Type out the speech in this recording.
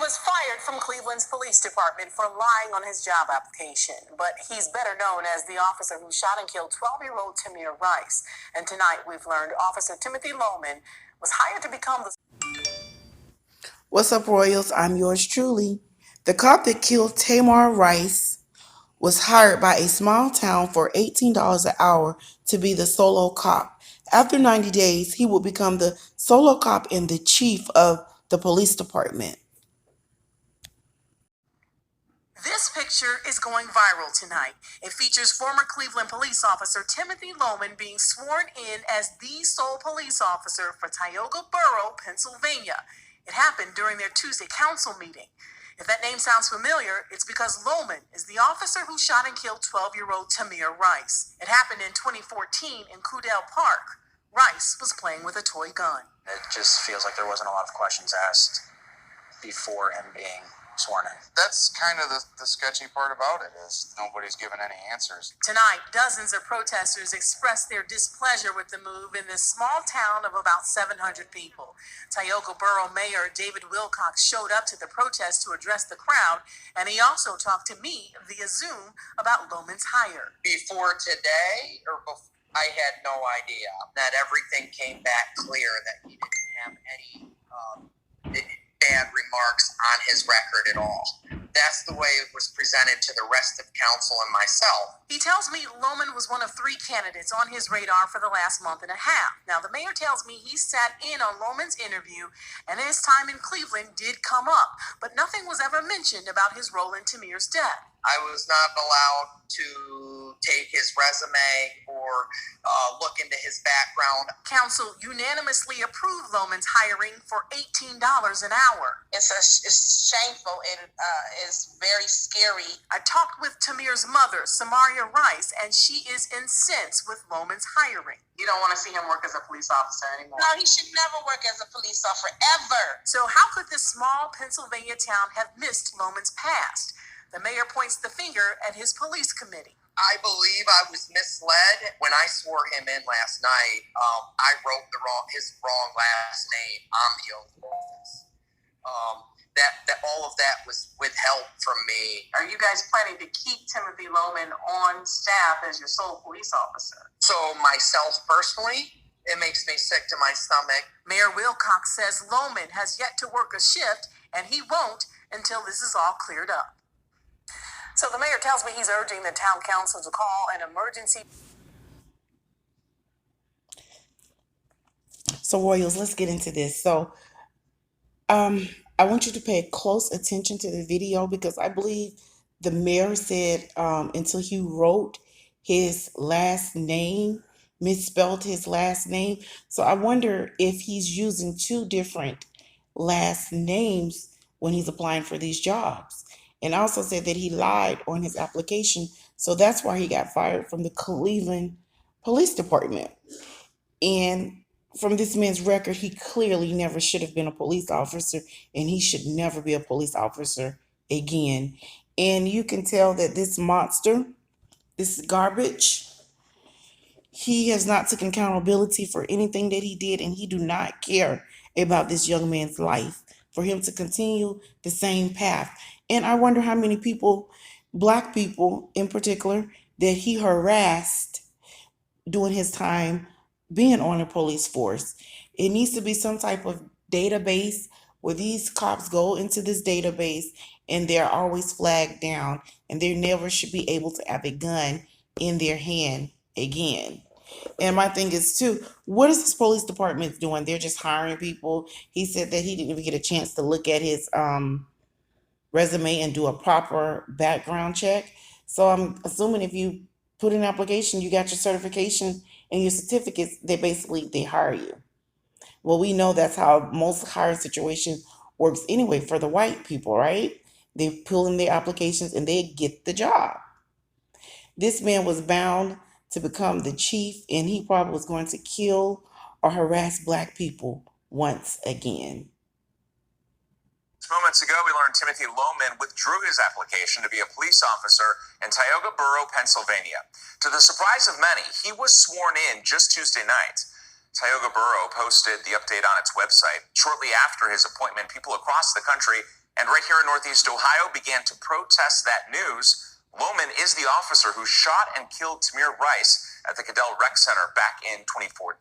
was fired from Cleveland's police department for lying on his job application, but he's better known as the officer who shot and killed 12-year-old Tamir Rice. And tonight we've learned Officer Timothy Loehmann was hired to become the... What's up, Royals? I'm yours truly. The cop that killed Tamir Rice was hired by a small town for $18 an hour to be the solo cop. After 90 days, he will become the solo cop and the chief of the police department. This picture is going viral tonight. It features former Cleveland police officer Timothy Loehmann being sworn in as the sole police officer for Tioga Borough, Pennsylvania. It happened during their Tuesday council meeting. If that name sounds familiar, it's because Loehmann is the officer who shot and killed 12-year-old Tamir Rice. It happened in 2014 in Coudell Park. Rice was playing with a toy gun. It just feels like there wasn't a lot of questions asked before him being sworn in. That's kind of the sketchy part about it, is nobody's given any answers. Tonight, dozens of protesters expressed their displeasure with the move in this small town of about 700 people. Tioga Borough Mayor David Wilcox showed up to the protest to address the crowd, and he also talked to me via Zoom about Loehmann's hire. Before today, I had no idea that everything came back clear, that he didn't have any bad remarks on his record at all. That's the way it was presented to the rest of council and myself. He tells me Loehmann was one of 3 candidates on his radar for the last month and a half. Now, the mayor tells me he sat in on Loehmann's interview, and his time in Cleveland did come up, but nothing was ever mentioned about his role in Tamir's death. I was not allowed to take his resume or look into his background. Council unanimously approved Loehmann's hiring for $18 an hour. It's shameful. It is very scary. I talked with Tamir's mother, Tamir Rice, and she is incensed with Loehmann's hiring. You don't want to see him work as a police officer anymore? No, he should never work as a police officer, ever. So how could this small Pennsylvania town have missed Loehmann's past? The mayor points the finger at his police committee. I believe I was misled. When I swore him in last night, I wrote his wrong last name on the oath of office. That all of that was withheld from me. Are you guys planning to keep Timothy Loehmann on staff as your sole police officer? So myself personally, it makes me sick to my stomach. Mayor Wilcox says Loehmann has yet to work a shift, and he won't until this is all cleared up. So the mayor tells me he's urging the town council to call an emergency. So, Royals, let's get into this. So, I want you to pay close attention to the video, because I believe the mayor said until he wrote his last name, misspelled his last name. So I wonder if he's using 2 different last names when he's applying for these jobs. And also said that he lied on his application. So that's why he got fired from the Cleveland Police Department. And from this man's record, he clearly never should have been a police officer, and he should never be a police officer again. And you can tell that this monster, this garbage, he has not taken accountability for anything that he did, and he do not care about this young man's life for him to continue the same path. And I wonder how many people, Black people in particular, that he harassed during his time being on the police force. It needs to be some type of database where these cops go into this database and they're always flagged down, and they never should be able to have a gun in their hand again. And my thing is too, what is this police department doing? They're just hiring people. He said that he didn't even get a chance to look at his resume and do a proper background check. So I'm assuming if you put in an application, you got your certification and your certificates, they hire you. Well, we know that's how most hiring situation works anyway for the white people, right? They pull in their applications and they get the job. This man was bound to become the chief, and he probably was going to kill or harass Black people once again. Moments ago, we learned Timothy Loehmann withdrew his application to be a police officer in Tioga Borough, Pennsylvania. To the surprise of many, he was sworn in just Tuesday night. Tioga Borough posted the update on its website. Shortly after his appointment, people across the country and right here in Northeast Ohio began to protest that news. Loehmann is the officer who shot and killed Tamir Rice at the Cadell Rec Center back in 2014.